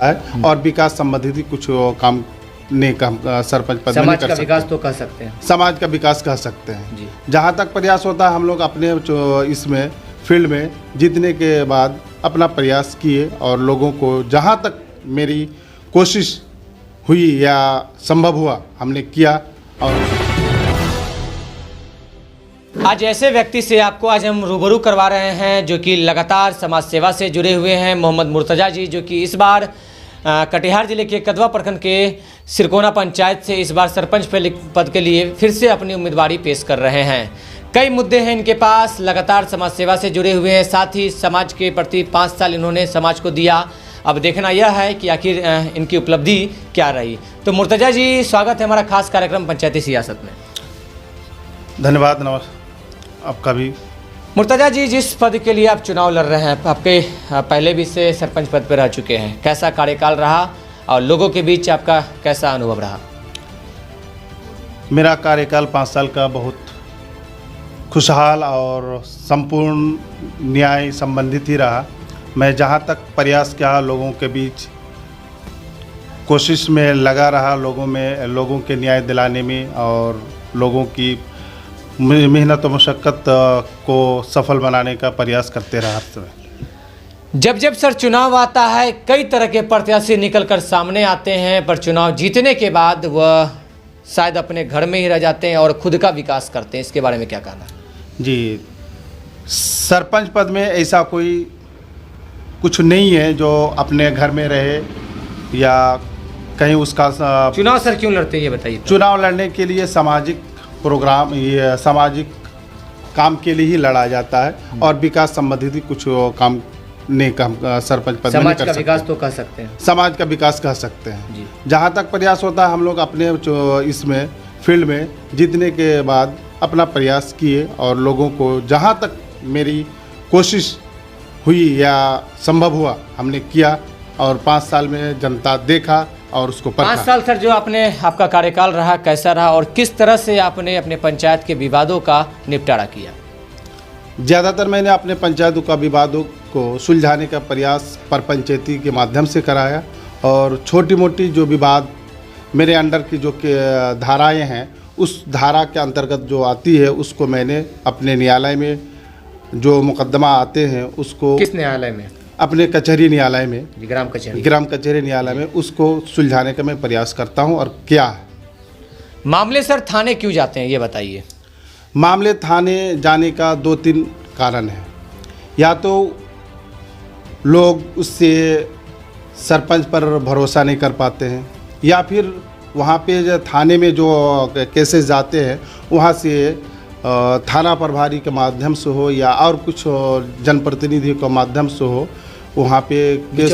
है और विकास संबंधित ही कुछ काम ने काम सरपंच पद में नहीं कर सकते। समाज का विकास तो कह सकते हैं, समाज का विकास कह सकते हैं जी। जहाँ तक प्रयास होता है हम लोग अपने इसमें फील्ड में जीतने के बाद अपना प्रयास किए और लोगों को जहाँ तक मेरी कोशिश हुई या संभव हुआ हमने किया। और आज ऐसे व्यक्ति से आपको आज हम रूबरू करवा रहे हैं जो कि लगातार समाज सेवा से जुड़े हुए हैं, मोहम्मद मुर्तजा जी, जो कि इस बार कटिहार जिले के कदवा प्रखंड के सिरकोना पंचायत से इस बार सरपंच पद के लिए फिर से अपनी उम्मीदवारी पेश कर रहे हैं। कई मुद्दे हैं इनके पास, लगातार समाज सेवा से जुड़े हुए हैं, साथ ही समाज के प्रति 5 साल इन्होंने समाज को दिया। अब देखना यह है कि आखिर इनकी उपलब्धि क्या रही। तो मुर्तजा जी, स्वागत है हमारा खास कार्यक्रम पंचायती सियासत में। धन्यवाद। नमस्कार आपका भी। मुर्तजा जी, जिस पद के लिए आप चुनाव लड़ रहे हैं, आपके पहले भी से सरपंच पद पर रह चुके हैं, कैसा कार्यकाल रहा और लोगों के बीच आपका कैसा अनुभव रहा? मेरा कार्यकाल 5 साल का बहुत खुशहाल और संपूर्ण न्याय संबंधित ही रहा। मैं जहाँ तक प्रयास किया लोगों के बीच कोशिश में लगा रहा, लोगों के न्याय दिलाने में और लोगों की मेहनत और मशक्क़त को सफल बनाने का प्रयास करते रहा हर समय। जब जब सर चुनाव आता है, कई तरह के प्रत्याशी निकलकर सामने आते हैं, पर चुनाव जीतने के बाद वह शायद अपने घर में ही रह जाते हैं और खुद का विकास करते हैं। इसके बारे में क्या कहना है? जी, सरपंच पद में ऐसा कोई कुछ नहीं है जो अपने घर में रहे या कहीं उसका चुनाव सर क्यों लड़ते हैं ये बताइए। चुनाव लड़ने के लिए सामाजिक प्रोग्राम, ये सामाजिक काम के लिए ही लड़ा जाता है और विकास संबंधित ही कुछ काम ने काम सरपंच पद में नहीं कर सकते। समाज का विकास तो कह सकते हैं, समाज का विकास कह सकते हैं जी। जहाँ तक प्रयास होता है हम लोग अपने इसमें फील्ड में जीतने के बाद अपना प्रयास किए और लोगों को जहाँ तक मेरी कोशिश हुई या संभव हुआ हमने किया और 5 साल में जनता देखा और उसको परखा। 5 साल सर जो आपका कार्यकाल रहा, कैसा रहा और किस तरह से आपने अपने पंचायत के विवादों का निपटारा किया? ज़्यादातर मैंने अपने पंचायतों का विवादों को सुलझाने का प्रयास परपंचायती के माध्यम से कराया और छोटी मोटी जो विवाद मेरे अंडर की जो धाराएं हैं उस धारा के अंतर्गत जो आती है उसको मैंने अपने न्यायालय में जो मुकदमा आते हैं उसको, किस न्यायालय में? अपने कचहरी न्यायालय में, ग्राम कचहरी न्यायालय में उसको सुलझाने का मैं प्रयास करता हूं। और क्या है मामले सर थाने क्यों जाते हैं ये बताइए। मामले थाने जाने का 2-3 कारण है। या तो लोग उससे सरपंच पर भरोसा नहीं कर पाते हैं या फिर वहाँ पे जो थाने में जो केसेस जाते हैं वहाँ से थाना प्रभारी के माध्यम से हो या और कुछ जनप्रतिनिधि के माध्यम से हो, वहाँ पे केस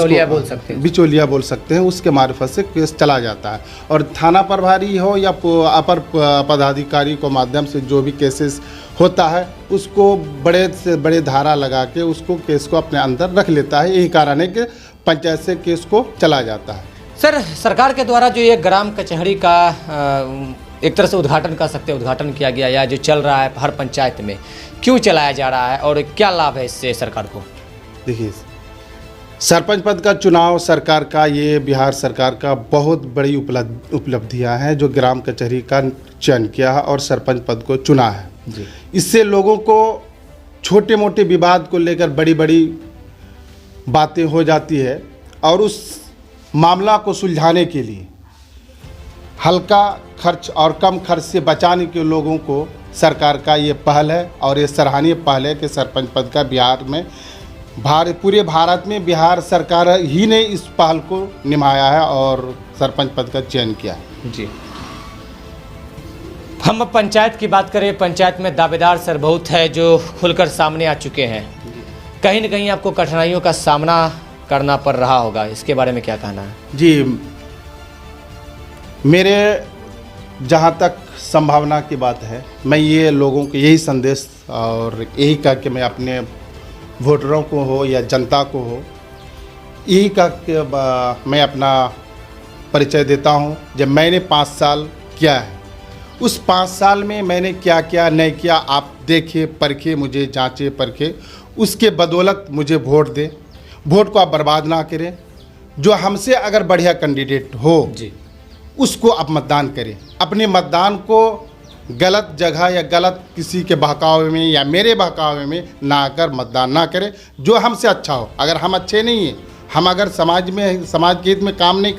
बिचौलिया बोल सकते हैं, उसके मार्फत से केस चला जाता है। और थाना प्रभारी हो या अपर पदाधिकारी को माध्यम से जो भी केसेस होता है उसको बड़े से बड़े धारा लगा के उसको केस को अपने अंदर रख लेता है। यही कारण है कि पंचायत से केस को चला जाता है। सर, सरकार के द्वारा जो ये ग्राम कचहरी का एक तरह से उद्घाटन कर सकते हैं, उद्घाटन किया गया या जो चल रहा है हर पंचायत में, क्यों चलाया जा रहा है और क्या लाभ है इससे सरकार को? देखिए, सरपंच पद का चुनाव सरकार का, ये बिहार सरकार का बहुत बड़ी उपलब्धियां हैं जो ग्राम कचहरी का चयन किया है और सरपंच पद को चुना है जी। इससे लोगों को छोटे मोटे विवाद को लेकर बड़ी बड़ी बातें हो जाती है और उस मामला को सुलझाने के लिए हल्का खर्च और कम खर्च से बचाने के लोगों को सरकार का ये पहल है और ये सराहनीय पहल है कि सरपंच पद का बिहार में पूरे भारत में बिहार सरकार ही ने इस पहल को निभाया है और सरपंच पद का चयन किया है जी। हम अब पंचायत की बात करें, पंचायत में दावेदार सर बहुत है जो खुलकर सामने आ चुके हैं। कहीं न कहीं आपको कठिनाइयों का सामना करना पड़ रहा होगा, इसके बारे में क्या कहना है? जी, मेरे जहाँ तक संभावना की बात है, मैं ये लोगों को यही संदेश और यही कह के मैं अपने वोटरों को हो या जनता को हो यही कह के मैं अपना परिचय देता हूँ। जब मैंने 5 साल किया है, उस 5 साल में मैंने क्या क्या नहीं किया आप देखे परखे, मुझे जांचे परखे, उसके बदौलत मुझे वोट दें। वोट को आप बर्बाद ना करें, जो हमसे अगर बढ़िया कैंडिडेट हो जी, उसको आप मतदान करें। अपने मतदान को गलत जगह या गलत किसी के बहकावे में या मेरे बहकावे में ना आकर मतदान ना करें। जो हमसे अच्छा हो, अगर हम अच्छे नहीं हैं, हम अगर समाज के हित में काम नहीं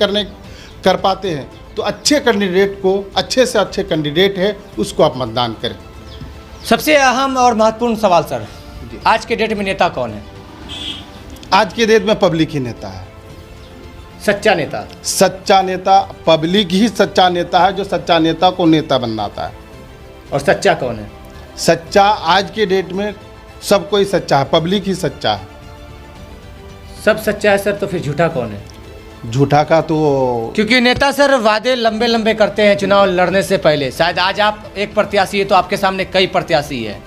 कर पाते हैं, तो अच्छे कैंडिडेट को, अच्छे से अच्छे कैंडिडेट है उसको आप मतदान करें। सबसे अहम और महत्वपूर्ण सवाल सर, आज के डेट में नेता कौन है? आज के डेट में पब्लिक ही नेता है। सच्चा नेता? सच्चा नेता पब्लिक ही सच्चा नेता है, जो सच्चा नेता को नेता बनाता है। और सच्चा कौन है? सच्चा आज के डेट में सब कोई सच्चा है, पब्लिक ही सच्चा है। सब सच्चा है सर, तो फिर झूठा कौन है? झूठा का तो क्योंकि नेता सर वादे लंबे लंबे करते हैं चुनाव लड़ने से पहले। शायद आज आप एक प्रत्याशी है तो आपके सामने कई प्रत्याशी है।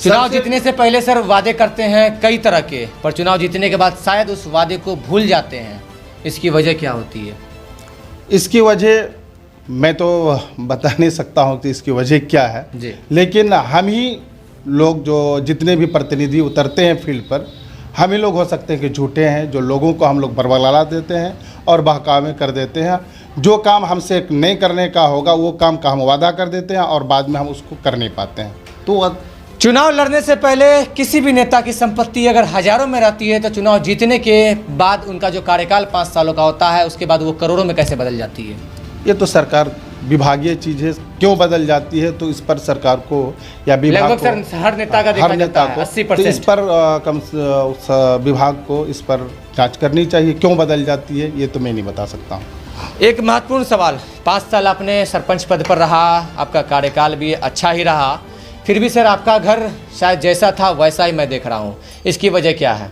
चुनाव जीतने से पहले सर वादे करते हैं कई तरह के, पर चुनाव जीतने के बाद शायद उस वादे को भूल जाते हैं। इसकी वजह क्या होती है? इसकी वजह मैं तो बता नहीं सकता हूँ कि इसकी वजह क्या है जी। लेकिन हम ही लोग जो जितने भी प्रतिनिधि उतरते हैं फील्ड पर, हम ही लोग हो सकते हैं कि झूठे हैं, जो लोगों को हम लोग बरबला देते हैं और बहकावे कर देते हैं। जो काम हमसे नहीं करने का होगा वो काम का हम वादा कर देते हैं और बाद में हम उसको कर नहीं पाते हैं। तो चुनाव लड़ने से पहले किसी भी नेता की संपत्ति अगर हजारों में रहती है, तो चुनाव जीतने के बाद उनका जो कार्यकाल 5 सालों का होता है, उसके बाद वो करोड़ों में कैसे बदल जाती है? ये तो सरकार विभागीय चीज़ है, क्यों बदल जाती है तो इस पर सरकार को या विभाग लगभग सर हर नेता का देखा जाता है 80%। तो इस पर विभाग को इस पर जांच करनी चाहिए, क्यों बदल जाती है ये तो मैं नहीं बता सकता हूँ। एक महत्वपूर्ण सवाल, 5 साल आपने सरपंच पद पर रहा, आपका कार्यकाल भी अच्छा ही रहा, फिर भी सर आपका घर शायद जैसा था वैसा ही मैं देख रहा हूँ। इसकी वजह क्या है?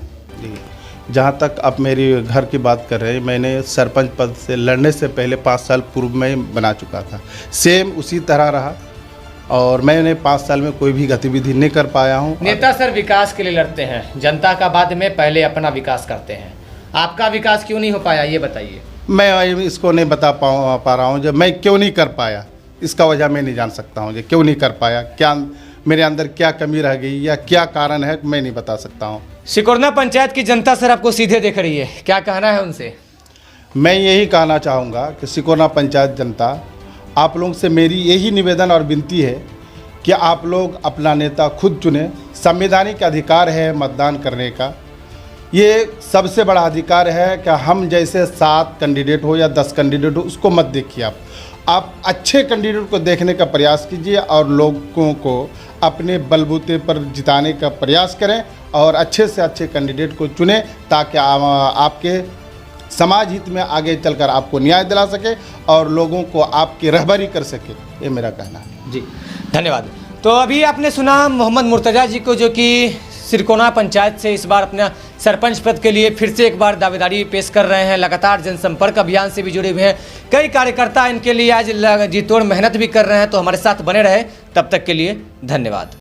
जहाँ तक आप मेरी घर की बात कर रहे हैं, मैंने सरपंच पद से लड़ने से पहले 5 साल पूर्व में बना चुका था, सेम उसी तरह रहा और मैंने 5 साल में कोई भी गतिविधि नहीं कर पाया हूँ। नेता सर विकास के लिए लड़ते हैं, जनता का बाद में पहले अपना विकास करते हैं। आपका विकास क्यों नहीं हो पाया ये बताइए। मैं इसको नहीं बता पा रहा हूँ, जब मैं क्यों नहीं कर पाया इसका वजह मैं नहीं जान सकता हूँ। क्यों नहीं कर पाया, क्या मेरे अंदर क्या कमी रह गई या क्या कारण है, मैं नहीं बता सकता हूँ। सिकोरना पंचायत की जनता सर आपको सीधे देख रही है, क्या कहना है उनसे? मैं यही कहना चाहूँगा कि सिकोरना पंचायत जनता, आप लोगों से मेरी यही निवेदन और विनती है कि आप लोग अपना नेता खुद चुनें। संवैधानिक अधिकार है मतदान करने का, ये सबसे बड़ा अधिकार है कि हम जैसे 7 कैंडिडेट हो या 10 कैंडिडेट हो उसको मत देखिए। आप अच्छे कैंडिडेट को देखने का प्रयास कीजिए और लोगों को अपने बलबूते पर जिताने का प्रयास करें और अच्छे से अच्छे कैंडिडेट को चुनें ताकि आपके समाज हित में आगे चलकर आपको न्याय दिला सके और लोगों को आपकी रहबरी कर सके, ये मेरा कहना है। जी धन्यवाद। तो अभी आपने सुना मोहम्मद मुर्तजा जी को, जो कि सिरकोना पंचायत से इस बार अपना सरपंच पद के लिए फिर से एक बार दावेदारी पेश कर रहे हैं। लगातार जनसंपर्क अभियान से भी जुड़े हुए हैं, कई कार्यकर्ता इनके लिए आज जी तोड़ मेहनत भी कर रहे हैं। तो हमारे साथ बने रहे, तब तक के लिए धन्यवाद।